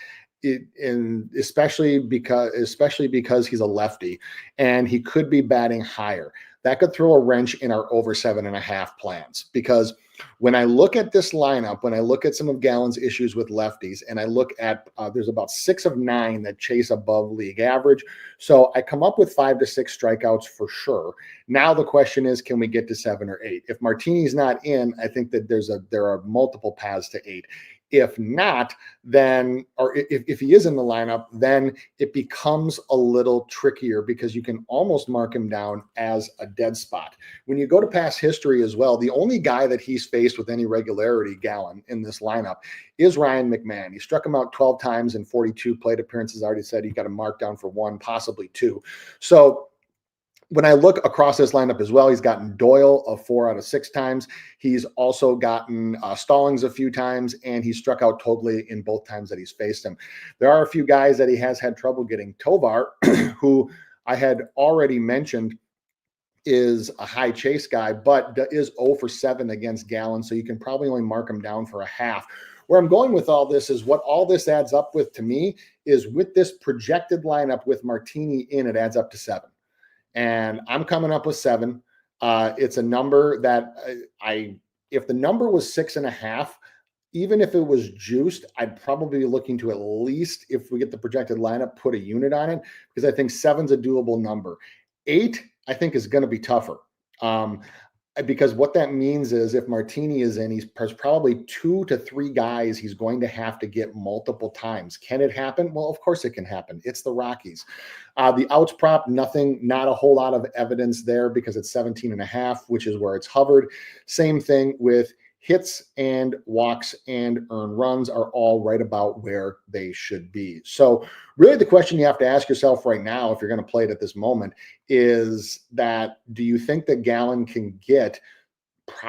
Especially because he's a lefty and he could be batting higher. That could throw a wrench in our over 7.5 plans, because when I look at this lineup, when I look at some of Gallen's issues with lefties, and I look at there's about 6 of 9 that chase above league average. So I come up with 5 to 6 strikeouts for sure. Now the question is, can we get to 7 or 8? If Martini's not in, I think that there are multiple paths to 8. If not, then, or if he is in the lineup, then it becomes a little trickier, because you can almost mark him down as a dead spot. When you go to past history as well, the only guy that he's faced with any regularity, Gallen, in this lineup is Ryan McMahon. He struck him out 12 times in 42 plate appearances. I already said he got a mark down for 1, possibly 2. So when I look across this lineup as well, he's gotten Doyle 4 out of 6 times. He's also gotten Stallings a few times, and he struck out Toglia in both times that he's faced him. There are a few guys that he has had trouble getting. Tovar, who I had already mentioned, is a high chase guy, but is 0 for 7 against Gallen, so you can probably only mark him down for a half. Where I'm going with all this is, what all this adds up with to me is, with this projected lineup with Martini in, it adds up to 7. And I'm coming up with 7. It's a number that if the number was 6.5, even if it was juiced, I'd probably be looking to, at least if we get the projected lineup, put a unit on it, because I think 7's a doable number. 8, I think, is going to be tougher. Because what that means is, if Martini is in, there's probably 2 to 3 guys he's going to have to get multiple times. Can it happen? Well, of course it can happen. It's the Rockies. The outs prop, not a whole lot of evidence there, because it's 17.5, which is where it's hovered. Same thing with hits and walks and earned runs are all right about where they should be. So really the question you have to ask yourself right now, if you're going to play it at this moment, is that do you think that Gallen can get,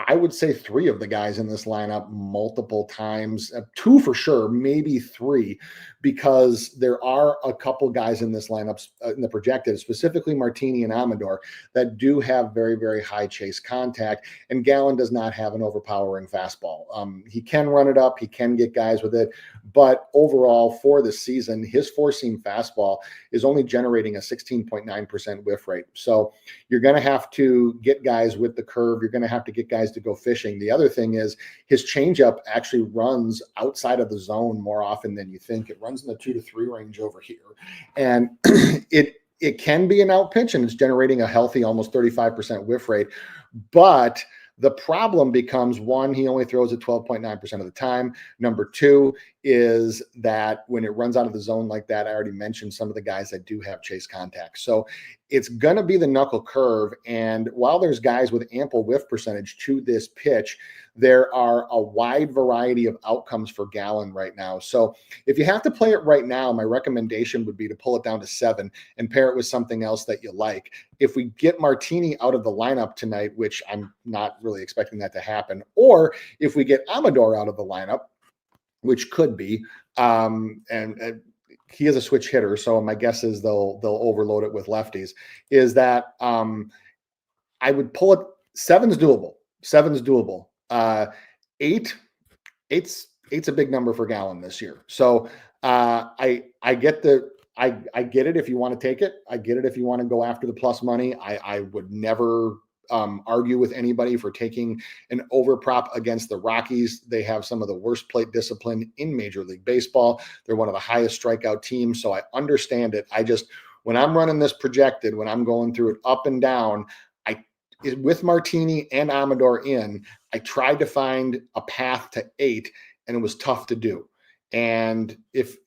I would say, three of the guys in this lineup multiple times, two for sure, maybe three, because there are a couple guys in this lineup in the projected, specifically Martini and Amador, that do have very, very high chase contact. And Gallen does not have an overpowering fastball. He can run it up, he can get guys with it, but overall for the season, his four-seam fastball is only generating a 16.9% whiff rate. So you're going to have to get guys with the curve. You're going to have to get guys to go fishing. The other thing is his changeup actually runs outside of the zone more often than you think. It runs in the 2 to 3 range over here. And it can be an out pitch, and it's generating a healthy, almost 35% whiff rate. But the problem becomes, one, he only throws it 12.9% of the time. Number two is that when it runs out of the zone like that, I already mentioned some of the guys that do have chase contact. So it's going to be the knuckle curve. And while there's guys with ample whiff percentage to this pitch, there are a wide variety of outcomes for Gallen right now. So if you have to play it right now, my recommendation would be to pull it down to 7 and pair it with something else that you like. If we get Martini out of the lineup tonight, which I'm not really expecting that to happen, or if we get Amador out of the lineup, which could be, and he is a switch hitter, so my guess is they'll overload it with lefties, is that I would pull it. 7's doable. 7's doable. 8's a big number for Gallen this year. So I get it if you want to take it. I get it if you want to go after the plus money. I would never argue with anybody for taking an overprop against the Rockies. They have some of the worst plate discipline in Major League Baseball. They're one of the highest strikeout teams, so I understand it. When I'm running this projected, when I'm going through it up and down, with Martini and Amador in, I tried to find a path to 8, and it was tough to do. And if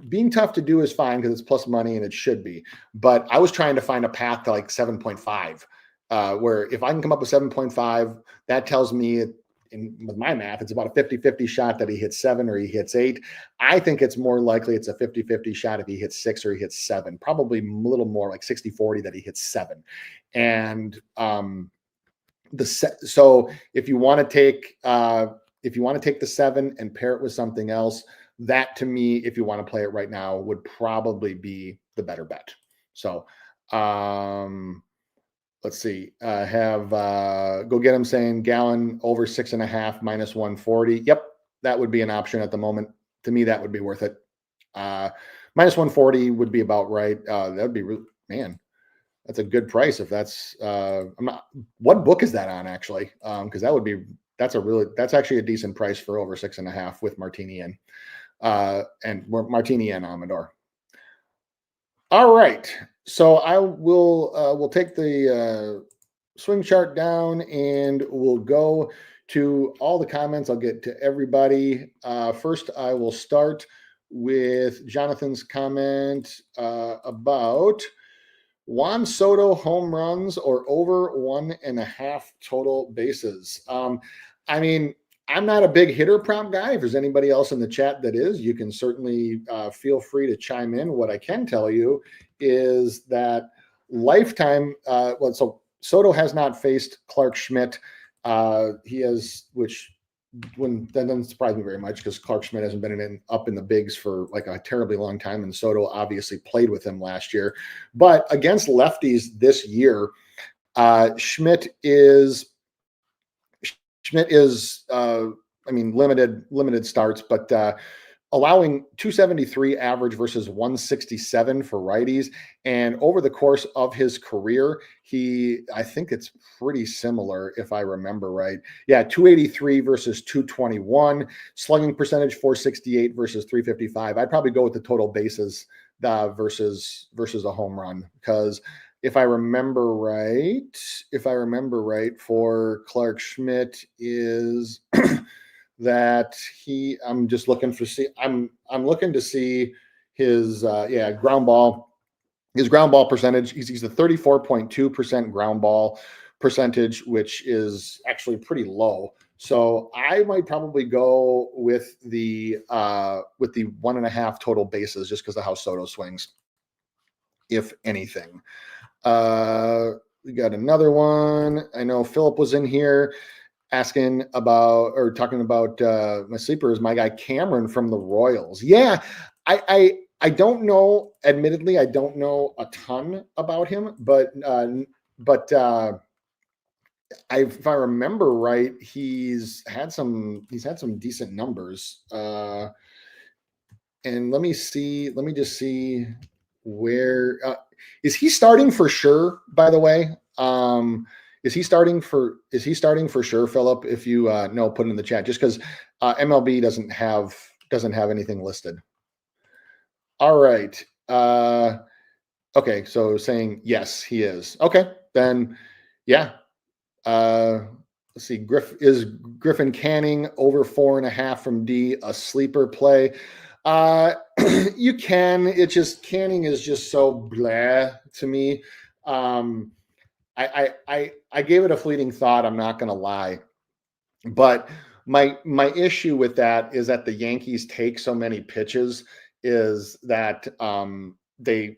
being tough to do is fine because it's plus money and it should be, but I was trying to find a path to like 7.5, where if I can come up with 7.5, that tells me, with my math, it's about a 50-50 shot that he hits 7 or he hits 8. I think it's more likely it's a 50-50 shot if he hits 6 or he hits 7, probably a little more like 60-40 that he hits 7. And so if you want to take the 7 and pair it with something else, that to me, if you want to play it right now, would probably be the better bet. So let's see. Go get him saying Gallen over 6.5 minus 140. Yep, that would be an option at the moment. To me, that would be worth it. Minus 140 would be about right. That would be man. That's a good price if that's. What book is that on actually? Because that's actually a decent price for over 6.5 with Martini and Martini and Amador. All right. So I we'll take the swing chart down and we'll go to all the comments. I'll get to everybody. First, I will start with Jonathan's comment about Juan Soto home runs or over 1.5 total bases. I mean, I'm not a big hitter prop guy. If there's anybody else in the chat that is, you can certainly feel free to chime in. What I can tell you is that lifetime, so Soto has not faced Clark Schmidt. He has, that doesn't surprise me very much because Clark Schmidt hasn't been up in the bigs for like a terribly long time, and Soto obviously played with him last year. But against lefties this year, Schmidt is limited starts, but allowing 273 average versus 167 for righties. And over the course of his career, I think it's pretty similar if I remember right. Yeah, 283 versus 221, slugging percentage 468 versus 355. I'd probably go with the total bases versus a home run, because if I remember right, for Clark Schmidt is that I'm looking to see his ground ball. His ground ball percentage, he's a 34.2% ground ball percentage, which is actually pretty low So I might probably go with the 1.5 total bases just because of how Soto swings, if anything. We got another one. I know Philip was in here asking about or talking about my sleeper is my guy Cameron from the Royals. Yeah, I don't know. Admittedly, I don't know a ton about him, but if I remember right, he's had some decent numbers. And let me see. Let me just see where is he starting for sure. By the way, is he starting for sure, Philip? If you know, put it in the chat. Just because MLB doesn't have anything listed. All right. Okay, so saying yes, he is. Okay, then yeah. Let's see. Griffin Canning over 4.5 from D, a sleeper play. You can. It just Canning is just so blah to me. Um, I gave it a fleeting thought. I'm not going to lie, but my issue with that is that the Yankees take so many pitches. Is that they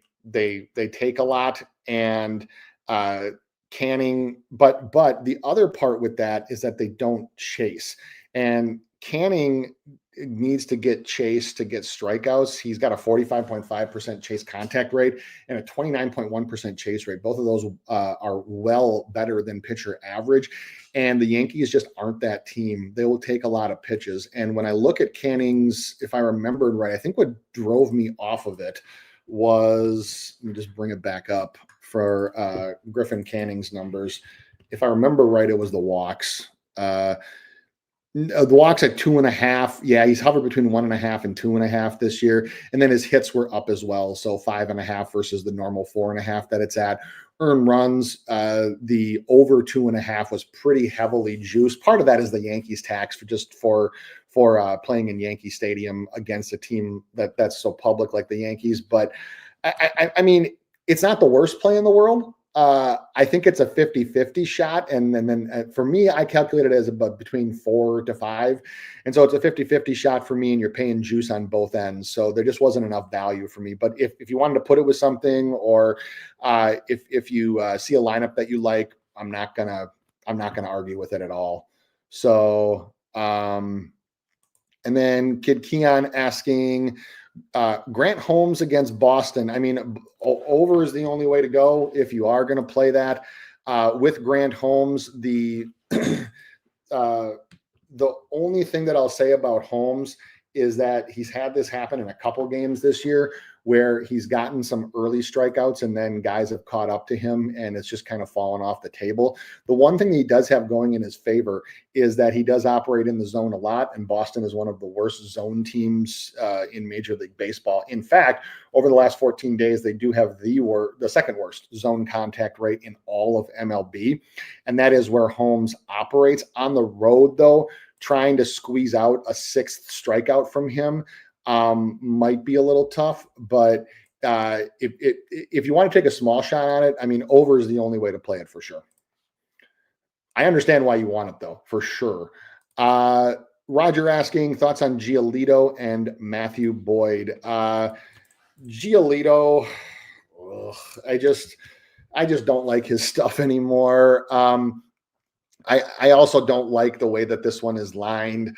take a lot and Canning, but the other part with that is that they don't chase. And Canning needs to get chased to get strikeouts. He's got a 45.5% chase contact rate and a 29.1% chase rate. Both of those are well better than pitcher average. And the Yankees just aren't that team. They will take a lot of pitches. And when I look at Canning's, if I remembered right, I think what drove me off of it was, let me just bring it back up for Griffin Canning's numbers. If I remember right, it was the walks. The walks at 2.5. Yeah, he's hovered between 1.5 and 2.5 this year. And then his hits were up as well. So 5.5 versus the normal 4.5 that it's at. Earned runs, the over 2.5 was pretty heavily juiced. Part of that is the Yankees tax for playing in Yankee Stadium against a team that's so public like the Yankees. But I mean, it's not the worst play in the world. I think it's a 50-50 shot. And then for me, I calculate it as about between 4 to 5. And so it's a 50-50 shot for me, and you're paying juice on both ends. So there just wasn't enough value for me. But if you wanted to put it with something, or if you see a lineup that you like, I'm not gonna argue with it at all. So and then Kid Keon asking, Grant Holmes against Boston. I mean, over is the only way to go if you are going to play that. With Grant Holmes, the only thing that I'll say about Holmes is that he's had this happen in a couple games this year where he's gotten some early strikeouts and then guys have caught up to him and it's just kind of fallen off the table. The one thing that he does have going in his favor is that he does operate in the zone a lot, and Boston is one of the worst zone teams in Major League Baseball. In fact, over the last 14 days, they do have the second worst zone contact rate in all of MLB, and that is where Holmes operates. On the road, though, trying to squeeze out a sixth strikeout from him might be a little tough, but if you want to take a small shot on it, I mean, over is the only way to play it for sure. I understand why you want it though, for sure. Roger asking thoughts on Giolito and Matthew Boyd. Giolito, I just don't like his stuff anymore. I also don't like the way that this one is lined.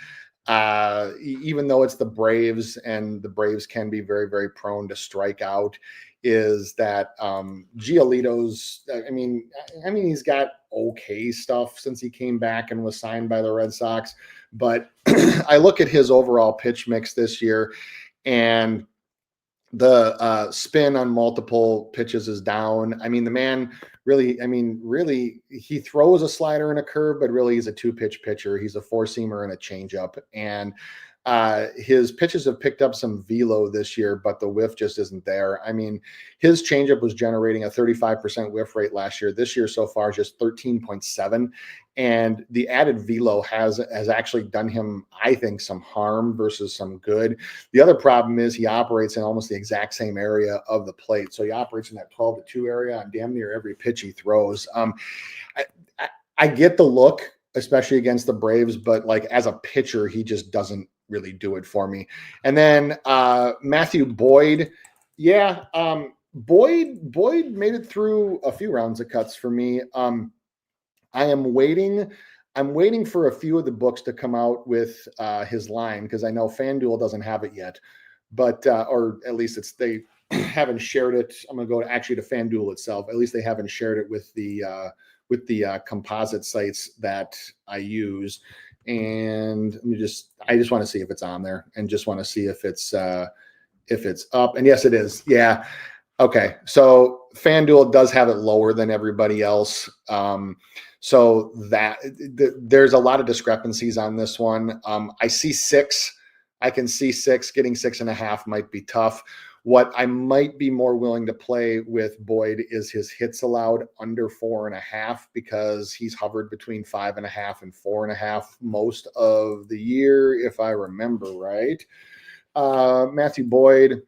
Even though it's the Braves and the Braves can be very, very prone to strike out, is that Giolito's, I mean, he's got okay stuff since he came back and was signed by the Red Sox. But I look at his overall pitch mix this year, and the spin on multiple pitches is down. I mean, the man really, he throws a slider and a curve, but really he's a 2-pitch pitcher. He's a 4-seamer and a changeup. And his pitches have picked up some velo this year, but the whiff just isn't there. I mean, his changeup was generating a 35% whiff rate last year. This year so far is just 13.7. And the added velo has actually done him, I think, some harm versus some good. The other problem is he operates in almost the exact same area of the plate. So he operates in that 12-2 area on damn near every pitch he throws. I get the look especially against the Braves, but like as a pitcher, he just doesn't really do it for me. And then Matthew Boyd. Yeah, Boyd made it through a few rounds of cuts for me. I'm waiting for a few of the books to come out with his line, because I know FanDuel doesn't have it yet, but or at least they haven't shared it. I'm going to go actually to FanDuel itself. At least they haven't shared it with the composite sites that I use. And I just want to see if it's on there, and just want to see if it's up. And yes, it is. Yeah. Okay. So FanDuel does have it lower than everybody else. So there's a lot of discrepancies on this one. I see 6. I can see 6. Getting 6.5 might be tough. What I might be more willing to play with Boyd is his hits allowed under 4.5, because he's hovered between 5.5 and 4.5 most of the year, if I remember right. Matthew Boyd,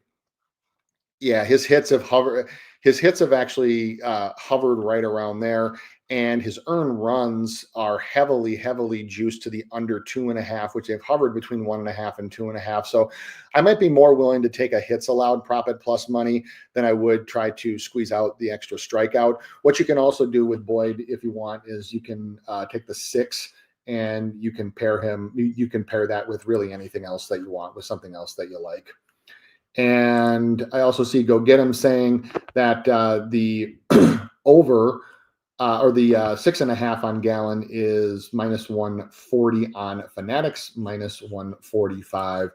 yeah, his hits have actually hovered right around there, and his earned runs are heavily juiced to the under 2.5, which they've hovered between 1.5 and 2.5. So I might be more willing to take a hits allowed prop at plus money than I would try to squeeze out the extra strikeout. What you can also do with Boyd, if you want, is you can take the 6 and you can pair that with really anything else that you want, with something else that you like. And I also see Go Get 'Em saying that the over or the 6.5 on Gallon is -140 on Fanatics, -145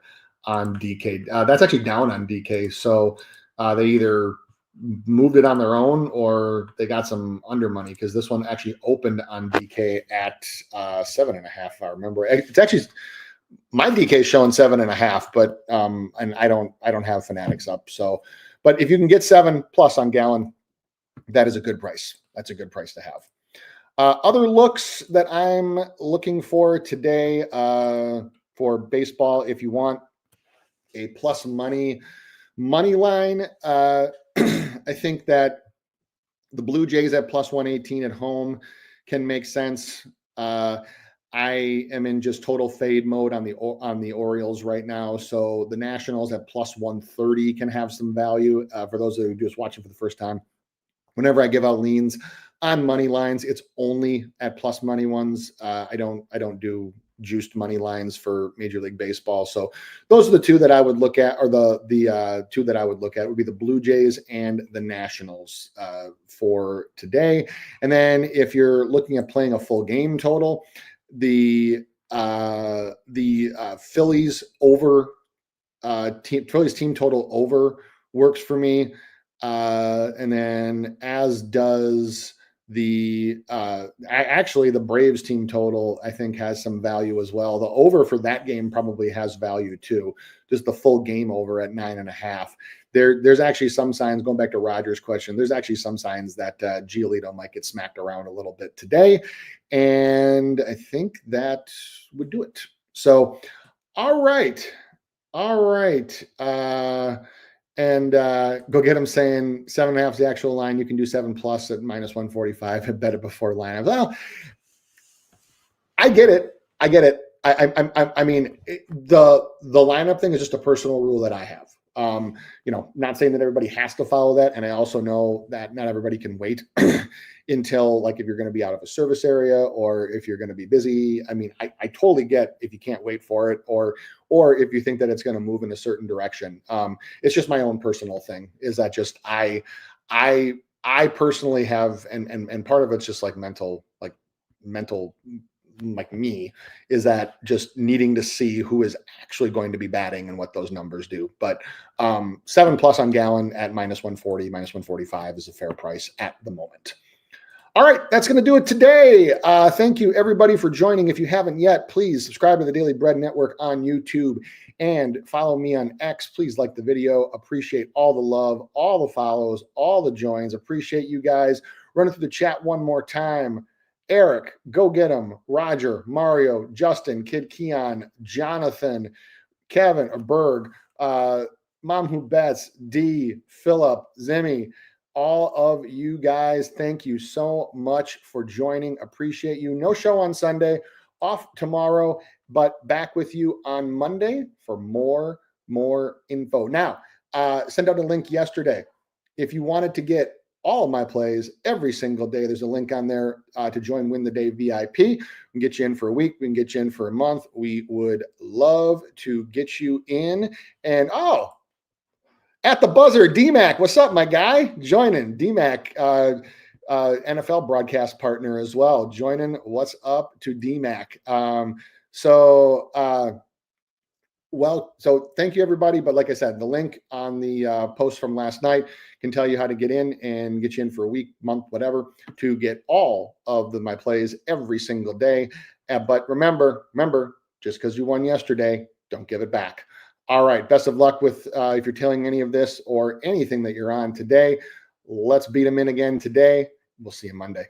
on DK. That's actually down on DK. So they either moved it on their own or they got some under money, because this one actually opened on DK at 7.5. If I remember, it's actually. My DK is showing 7.5, but and I don't have Fanatics up. So, but if you can get 7+ on Gallon, that is a good price. That's a good price to have. Other looks that I'm looking for today for baseball, if you want a plus money line, I think that the Blue Jays at +118 at home can make sense. I am in just total fade mode on the Orioles right now. So the Nationals at +130 can have some value for those who are just watching for the first time. Whenever I give out leans on money lines, it's only at plus money ones. I don't do juiced money lines for Major League Baseball. So those are the two that I would look at, or the two that I would look at would be the Blue Jays and the Nationals for today. And then if you're looking at playing a full game total, the Phillies over Phillies team total over works for me, and then as does the actually the Braves team total I think has some value as well. The over for that game probably has value too. Just the full game over at 9.5. There's actually some signs, going back to Roger's question, there's actually some signs that Giolito might get smacked around a little bit today. And I think that would do it. So, all right. And Go Get 'Em saying 7.5 is the actual line. You can do 7+ at -145 and bet it before lineup. Well, I get it. I mean, the lineup thing is just a personal rule that I have. Not saying that everybody has to follow that. And I also know that not everybody can wait until, like, if you're going to be out of a service area or if you're going to be busy. I mean, I totally get if you can't wait for it, or if you think that it's going to move in a certain direction. It's just my own personal thing, is that just I personally have, and part of it's just like mental, like me, is that just needing to see who is actually going to be batting and what those numbers do. But 7+ on Gallon at -140, -145 is a fair price at the moment. All right, that's going to do it today. Thank you, everybody, for joining. If you haven't yet, please subscribe to the Daily Bread Network on YouTube and follow me on X. Please like the video. Appreciate all the love, all the follows, all the joins. Appreciate you guys. Run it through the chat one more time. Eric, Go Get 'Em, Roger, Mario, Justin, Kid Keon, Jonathan, Kevin, Berg, Mom Who Bets, D, Philip, Zimmy, all of you guys, thank you so much for joining. Appreciate you. No show on Sunday, off tomorrow, but back with you on Monday for more info. Now, send out a link yesterday. If you wanted to get all of my plays every single day, there's a link on there to join Win the Day VIP. We can get you in for a week. We can get you in for a month. We would love to get you in. And at the buzzer, DMAC, what's up, my guy? Joining DMAC, NFL broadcast partner as well. Joining, what's up to DMAC? So thank you, everybody. But like I said, the link on the post from last night can tell you how to get in and get you in for a week, month, whatever, to get all of my plays every single day. But remember, just because you won yesterday, don't give it back. All right. Best of luck with if you're tailing any of this or anything that you're on today. Let's beat them in again today. We'll see you Monday.